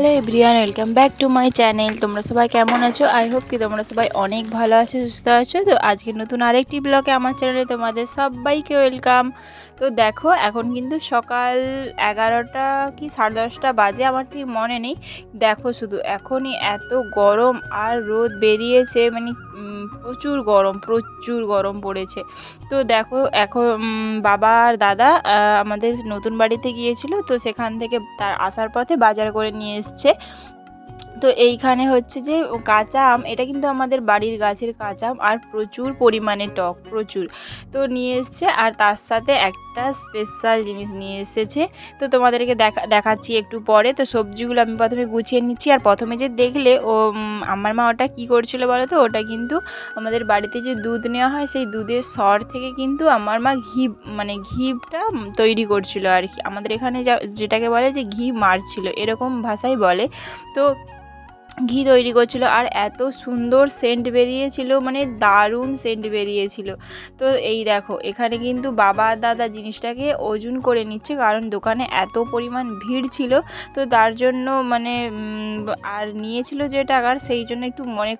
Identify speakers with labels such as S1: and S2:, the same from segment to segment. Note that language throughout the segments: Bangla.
S1: Hello everyone, welcome back to my channel. তোমরা সবাই কেমন আছো? আই হোপ কি তোমরা সবাই অনেক ভালো আছো, সুস্থ আছো। তো আজকে নতুন আরেকটি ব্লগে আমার চ্যানেলে তোমাদের সবাইকে ওয়েলকাম। তো দেখো, এখন কিন্তু সকাল 11টা কি 10:30 বাজে, আমার ঠিক মনে নেই। দেখো শুধু এখনই এত গরম আর রোদ বেরিয়েছে, মানে প্রচুর গরম পড়েছে। তো দেখো এখন বাবা আর দাদা আমাদের নতুন বাড়িতে গিয়েছিল, তো সেখান থেকে তার আসার পথে বাজার করে নিয়ে এসছে। তো এইখানে হচ্ছে যে কাঁচা আম, এটা কিন্তু আমাদের বাড়ির গাছের কাঁচা আম, আর প্রচুর পরিমাণে টক, প্রচুর। তো নিয়ে এসছে, আর তার সাথে একটা স্পেশাল জিনিস নিয়ে এসেছে। তো তোমাদেরকে দেখাচ্ছি একটু পরে। তো সবজিগুলো আমি প্রথমে গুছিয়ে নিচ্ছি। আর প্রথমে যে দেখলে আমার মা ওটা কী করছিল বলো তো, ওটা কিন্তু আমাদের বাড়িতে যে দুধ নেওয়া হয়, সেই দুধের সর থেকে কিন্তু আমার মা ঘিটা তৈরি করছিল আর কি। আমাদের এখানে যেটাকে বলে যে ঘি মারছিল, এরকম ভাষায় বলে। তো ঘি তৈরি করছিল, আর এত সুন্দর সেন্ট বেরিয়েছিল, মানে দারুণ সেন্ট বেরিয়েছিল। তো এই দেখো, এখানে কিন্তু বাবা আর দাদা জিনিসটাকে ওজন করে নিচ্ছে, কারণ দোকানে এত পরিমাণ ভিড় ছিল। তো তার জন্য আর নিয়েছিল যে টাকার, সেই জন্য একটু মনে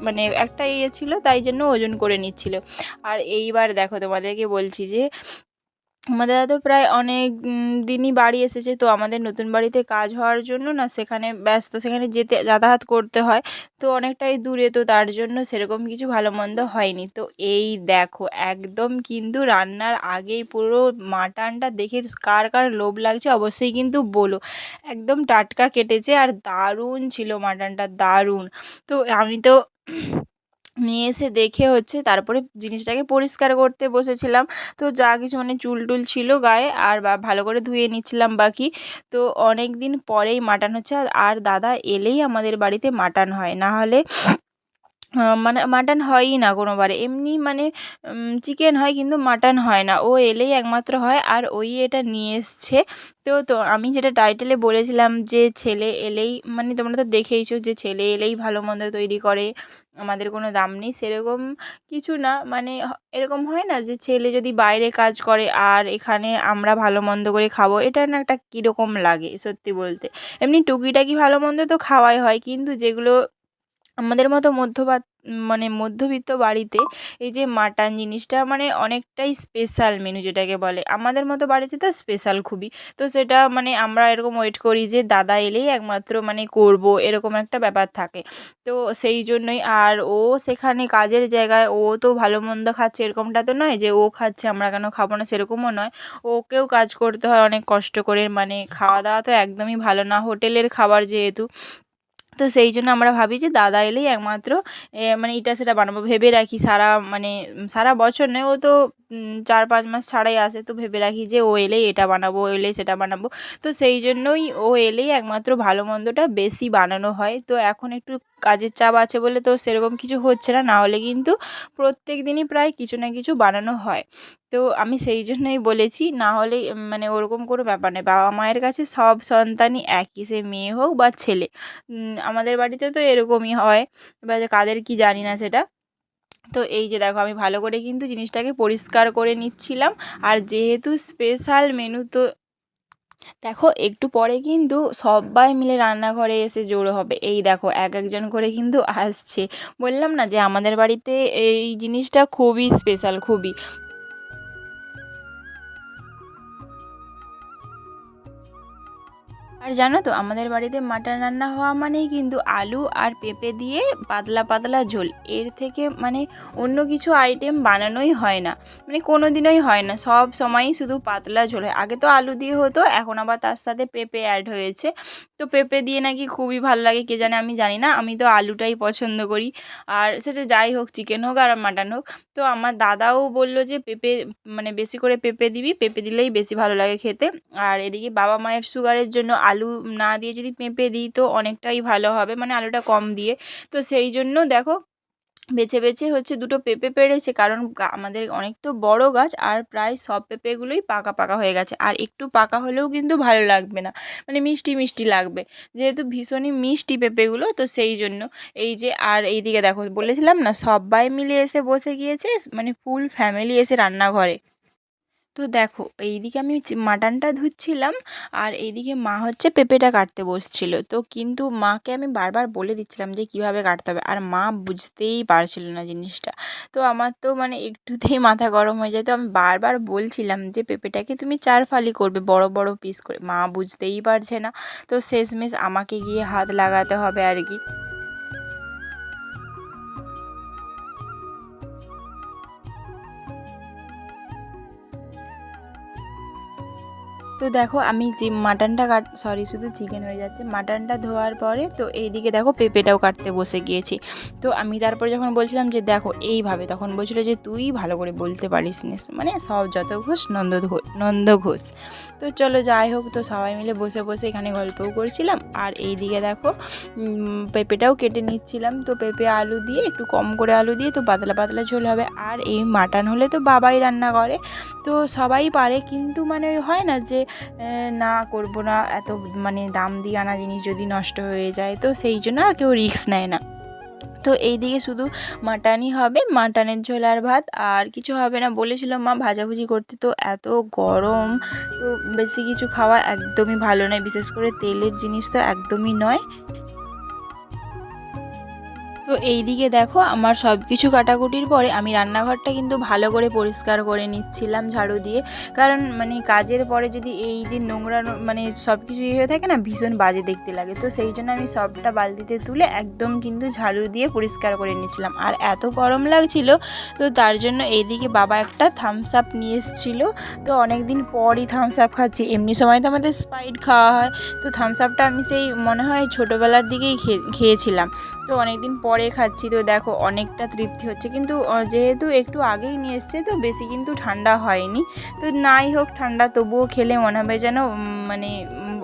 S1: মানে একটা ছিল, তাই জন্য ওজন করে নিচ্ছিল। আর এইবার দেখো, তোমাদেরকে বলছি যে আমাদের দাদা প্রায় অনেক দিনই বাড়ি এসেছে। তো আমাদের নতুন বাড়িতে কাজ হওয়ার জন্য না, সেখানে ব্যস্ত, সেখানে যাতায়াত করতে হয়। তো অনেকটাই দূরে, তো তার জন্য সেরকম কিছু ভালো মন্দ হয়নি। তো এই দেখো, একদম কিন্তু রান্নার আগেই পুরো মাটনটা দেখে কার কার লোভ লাগছে অবশ্যই কিন্তু বলো। একদম টাটকা কেটেছে, আর দারুণ ছিল মাটনটা, দারুণ। তো আমি তো নিয়ে এসে দেখে হচ্ছে তারপরে জিনিসটাকে পরিষ্কার করতে বসেছিলাম। তো যা কিছু মানে চুল টুল ছিল গায়ে, আর ভালো করে ধুয়ে নিচ্ছিলাম বাকি। তো অনেক দিন পরেই মাটন হচ্ছে, আর দাদা এলেই আমাদের বাড়িতে মাটন হয়, না হলে মানে মাটন হয়ই না কোনোবারে। এমনি মানে চিকেন হয়, কিন্তু মাটন হয় না, ও এলেই একমাত্র হয়, আর ওই এটা নিয়ে এসছে। তো আমি যেটা টাইটেলে বলেছিলাম যে ছেলে এলেই, মানে তোমরা তো দেখেইছো যে ছেলে এলেই ভালো মন্দ তৈরি করে, আমাদের কোনো দাম নেই, সেরকম কিছু না। মানে এরকম হয় না যে ছেলে যদি বাইরে কাজ করে আর এখানে আমরা ভালো মন্দ করে খাবো, এটা না একটা কীরকম লাগে সত্যি বলতে। এমনি টুকিটাকি ভালো মন্দ তো খাওয়াই হয়, কিন্তু যেগুলো আমাদের মতো মধ্যবিত্ত বাড়িতে এই যে মাটন জিনিসটা মানে অনেকটাই স্পেশাল মেনু যেটাকে বলে, আমাদের মতো বাড়িতে তো স্পেশাল খুবই। তো সেটা মানে আমরা এরকম ওয়েট করি যে দাদা এলেই একমাত্র মানে করব, এরকম একটা ব্যাপার থাকে। তো সেই জন্যই, আর ও সেখানে কাজের জায়গায় ও তো ভালো মন্দ খাচ্ছে, এরকমটা তো নয় যে ও খাচ্ছে আমরা কেন খাবো না, সেরকমও নয়। ওকেও কাজ করতে হয় অনেক কষ্ট করে, মানে খাওয়া দাওয়া তো একদমই ভালো না, হোটেলের খাবার যেহেতু। তো সেই জন্য আমরা ভাবি যে দাদা এলেই একমাত্র মানে এটা সেটা বানাবো, ভেবে রাখি সারা বছর নয়, ও তো 4-5 মাস ছাড়াই আসে। তো ভেবে রাখি যে ও এলেই এটা বানাবো, ও এলেই সেটা বানাবো। তো সেই জন্যই ও এলেই একমাত্র ভালো মন্দটা বেশি বানানো হয়। তো এখন একটু কাজের চাপ আছে বলে তো সেরকম কিছু হচ্ছে না, না হলে কিন্তু প্রত্যেক দিনই প্রায় কিছু না কিছু বানানো হয়। তো আমি সেই জন্যই বলেছি, না হলে মানে ওরকম কোনো ব্যাপার নেই, বাবা মায়ের কাছে সব সন্তানই একই, সে মেয়ে হোক বা ছেলে। আমাদের বাড়িতে তো এরকমই হয়, এবার কাদের কি জানি না সেটা। তো এই যে দেখো, আমি ভালো করে কিন্তু জিনিসটাকে পরিষ্কার করে নিচ্ছিলাম। আর যেহেতু স্পেশাল মেনু, তো দেখো একটু পরে কিন্তু সবাই মিলে রান্নাঘরে এসে জড়ো হবে। এই দেখো এক একজন করে কিন্তু আসছে। বললাম না যে আমাদের বাড়িতে এই জিনিসটা খুবই স্পেশাল, খুবই। আর জানো তো, আমাদের বাড়িতে মাটন রান্না হওয়া মানেই কিন্তু আলু আর পেঁপে দিয়ে পাতলা পাতলা ঝোল, এর থেকে মানে অন্য কিছু আইটেম বানানোই হয় না, মানে কোনো দিনই হয় না, সব সময়ই শুধু পাতলা ঝোল হয়। আগে তো আলু দিয়ে হতো, এখন আবার তার সাথে পেঁপে অ্যাড হয়েছে। তো পেঁপে দিয়ে নাকি খুবই ভালো লাগে, কে জানে, আমি জানি না, আমি তো আলুটাই পছন্দ করি। আর সেটা যাই হোক, চিকেন হোক আর মাটন হোক। তো আমার দাদাও বললো যে পেঁপে মানে বেশি করে পেঁপে দিবি, পেঁপে দিলেই বেশি ভালো লাগে খেতে। আর এদিকে বাবা মায়ের সুগারের জন্য আলু না দিয়ে যদি পেঁপে দিই তো অনেকটাই ভালো হবে, মানে আলুটা কম দিয়ে। তো সেই জন্য দেখো, বেছে বেছে হচ্ছে দুটো পেঁপে পেড়েছে, কারণ আমাদের অনেক তো বড় গাছ, আর প্রায় সব পেঁপেগুলোই পাকা পাকা হয়ে গেছে, আর একটু পাকা হলেও কিন্তু ভালো লাগবে না, মানে মিষ্টি মিষ্টি লাগবে, যেহেতু ভীষণই মিষ্টি পেঁপেগুলো। তো সেই জন্য এই যে, আর এইদিকে দেখো, বলেছিলাম না সবাই মিলে এসে বসে গিয়েছে, মানে ফুল ফ্যামিলি এসে রান্নাঘরে। তো দেখো এইদিকে আমি মাটনটা ধুচ্ছিলাম আর এইদিকে মা হচ্ছে পেঁপেটা কাটতে বসছিল। তো কিন্তু মাকে আমি বারবার বলে দিচ্ছিলাম যে কীভাবে কাটতে হবে, আর মা বুঝতেই পারছিল না জিনিসটা। তো আমার তো মানে একটুতেই মাথা গরম হয়ে যায়, তো আমি বারবার বলছিলাম যে পেঁপেটাকে তুমি 4 ফালি করবে, বড় বড় পিস করে। মা বুঝতেই পারছে না, তো শেষমেশ আমাকে গিয়ে হাত লাগাতে হবে আর কি। তো দেখো আমি মাটনটা শুধু চিকেন হয়ে যাচ্ছে, মাটনটা ধোয়ার পরে তো এইদিকে দেখো পেঁপেটাও কাটতে বসে গিয়েছি। তো আমি তারপর যখন বলছিলাম যে দেখো এইভাবে, তখন বলছিল যে তুই ভালো করে বলতে পারিস নি, মানে সব যত ঘোষ নন্দ ঘোষ। তো চলো যাই হোক, তো সবাই মিলে বসে বসে এখানে গল্পও করছিলাম, আর এইদিকে দেখো পেঁপেটাও কেটে নিচ্ছিলাম। তো পেঁপে আলু দিয়ে একটু কম করে আলু দিয়ে তো পাতলা পাতলা ঝোল হবে। আর এই মাটন হলে তো বাবাই রান্না করে, তো সবাই পারে, কিন্তু মানে ওই হয় না যে না করব না, এত মানে দাম দিয়ে আনা জিনিস যদি নষ্ট হয়ে যায়, তো সেই জন্য আর কেউ রিস্ক নেয় না। তো এইদিকে শুধু মাটনই হবে, মাটনের ঝোল আর ভাত, আর কিছু হবে না বলেছিল মা ভাজাভুজি করতে। তো এত গরম, তো বেশি কিছু খাওয়া একদমই ভালো নয়, বিশেষ করে তেলের জিনিস তো একদমই নয়। তো এইদিকে দেখো আমার সব কিছু কাটাকুটির পরে আমি রান্নাঘরটা কিন্তু ভালো করে পরিষ্কার করে নিচ্ছিলাম ঝাড়ু দিয়ে, কারণ মানে কাজের পরে যদি এই যে নোংরা মানে সব কিছু হয়ে থাকে না, ভীষণ বাজে দেখতে লাগে। তো সেই জন্য আমি সবটা বালতিতে তুলে একদম কিন্তু ঝাড়ু দিয়ে পরিষ্কার করে নিচ্ছিলাম। আর এত গরম লাগছিল, তো তার জন্য এইদিকে বাবা একটা থামস আপ নিয়ে এসেছিলো। তো অনেক দিন পরই থামস আপ খাচ্ছি, এমনি সময় তো আমাদের স্প্রাইট খাওয়া হয়। তো থামস আপটা আমি সেই মনে হয় ছোটোবেলার দিকেই খেয়েছিলাম, তো অনেক দিন পরে খাচ্ছি। তো দেখো অনেকটা তৃপ্তি হচ্ছে, কিন্তু যেহেতু একটু আগেই নিয়ে এসছে তো বেশি কিন্তু ঠান্ডা হয়নি। তো নাই হোক ঠান্ডা, তবুও খেলে মনে হবে যেন মানে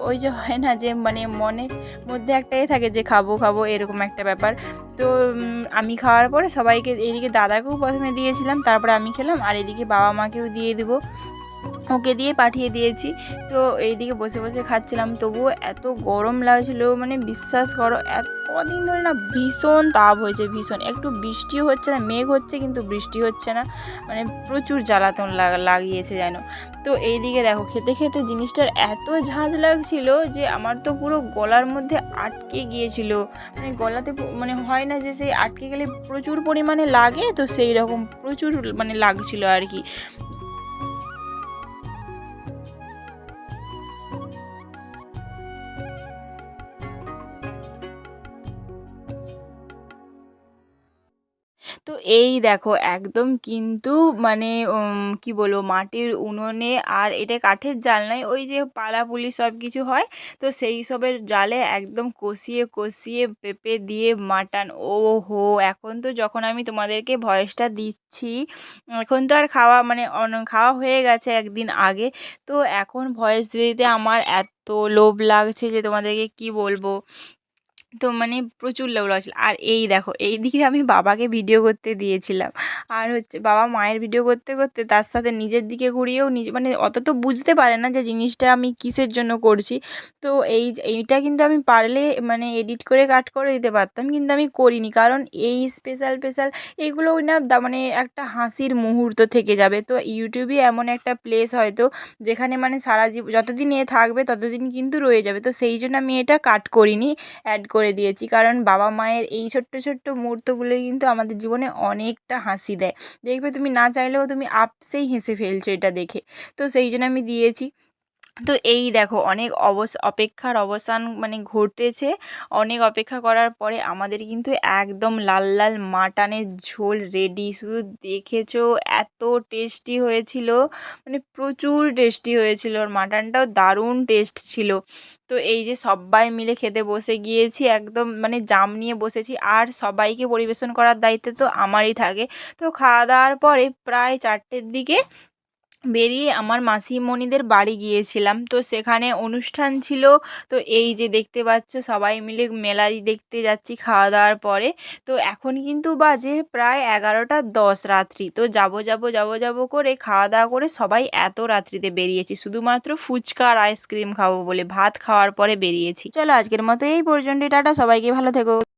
S1: ওই যে হয় না যে মানে মনের মধ্যে একটা থাকে যে খাবো খাবো এরকম একটা ব্যাপার। তো আমি খাওয়ার পরে সবাইকে, এইদিকে দাদাকেও প্রথমে দিয়েছিলাম, তারপরে আমি খেলাম, আর এদিকে বাবা মাকেও দিয়ে দেবো, ওকে দিয়ে পাঠিয়ে দিয়েছি। তো এইদিকে বসে বসে খাচ্ছিলাম, তবুও এত গরম লাগছিল, মানে বিশ্বাস করো কদিন ধরে না ভীষণ তাপ হয়েছে, ভীষণ। একটু বৃষ্টিও হচ্ছে না, মেঘ হচ্ছে কিন্তু বৃষ্টি হচ্ছে না, মানে প্রচুর জ্বালাতন লাগিয়েছে যেন। তো এইদিকে দেখো খেতে খেতে জিনিসটার এত ঝাঁঝ লাগছিল যে আমার তো পুরো গলার মধ্যে আটকে গিয়েছিল, মানে গলাতে মানে হয় না যে সেই আটকে গেলে প্রচুর পরিমাণে লাগে, তো সেই রকম প্রচুর মানে লাগছিল আর কি। তো এই দেখো একদম কিন্তু মানে কি বলবো, মাটির উনুনে, আর এটা কাঠের জাল নয়, ওই যে পালা পুলি সব কিছু হয়, তো সেই সবের জালে একদম কষিয়ে কষিয়ে পেঁপে দিয়ে মাটন। ও হো, এখন তো যখন আমি তোমাদেরকে ভয়েসটা দিচ্ছি, এখন তো আর খাওয়া মানে খাওয়া হয়ে গেছে একদিন আগে, তো এখন ভয়েস দিতে দিতে আমার এত লোভ লাগছে যে তোমাদেরকে কি বলবো। তো মানে প্রচুর লোভ লাগছিল। আর এই দেখো এইদিকে আমি বাবাকে ভিডিও করতে দিয়েছিলাম, আর হচ্ছে বাবা মায়ের ভিডিও করতে করতে তার সাথে নিজের দিকে ঘুরিয়েও মানে অত তো বুঝতে পারে না যে জিনিসটা আমি কিসের জন্য করছি। তো এইটা কিন্তু আমি পারলে মানে এডিট করে কাট করে দিতে পারতাম, কিন্তু আমি করিনি, কারণ এই স্পেশাল স্পেশাল এগুলো না মানে একটা হাসির মুহূর্ত থেকে যাবে। তো ইউটিউবই এমন একটা প্লেস হয়তো যেখানে মানে সারা জীবন যতদিন এ থাকবে ততদিন কিন্তু রয়ে যাবে, তো সেই জন্য আমি এটা কাট করিনি, অ্যাড করে দিয়েছি। কারণ বাবা মায়ের এই ছোট্ট ছোট্ট মুহূর্তগুলোই কিন্তু আমাদের জীবনে অনেকটা হাসি দেয়, দেখবে তুমি না চাইলেও তুমি আপসেই হেসে ফেলছো এটা দেখে, তো সেই জন্য আমি দিয়েছি। তো এই দেখো অনেক অপেক্ষার অবসান মানে ঘটেছে, অনেক অপেক্ষা করার পরে আমাদের কিন্তু একদম লাল লাল মাটনের ঝোল রেডি। শুধু দেখেছো এত টেস্টি হয়েছিল, মানে প্রচুর টেস্টি হয়েছিল, আর মাটনটাও দারুণ টেস্ট ছিল। তো এই যে সবাই মিলে খেতে বসে গিয়েছি, একদম মানে জাম নিয়ে বসেছি, আর সবাইকে পরিবেশন করার দায়িত্ব তো আমারই থাকে। তো খাওয়া দাওয়ার পরে প্রায় 4টের দিকে বেরিয়ে আমার মাসিমণিদের বাড়ি গিয়েছিলাম, তো সেখানে অনুষ্ঠান ছিল। তো এই যে দেখতে পাচ্ছ সবাই মিলে মেলাই দেখতে যাচ্ছি খাওয়া দাওয়ার পরে। তো এখন কিন্তু বাজে প্রায় 11টা 10 রাত্রি। তো যাব করে খাওয়া দাওয়া করে সবাই এত রাত্রিতে বেরিয়েছি শুধুমাত্র ফুচকা আর আইসক্রিম খাবো বলে, ভাত খাওয়ার পরে বেরিয়েছি। চলো আজকের মতো এই পর্যন্ত, টাটা, সবাইকে ভালো থেকো।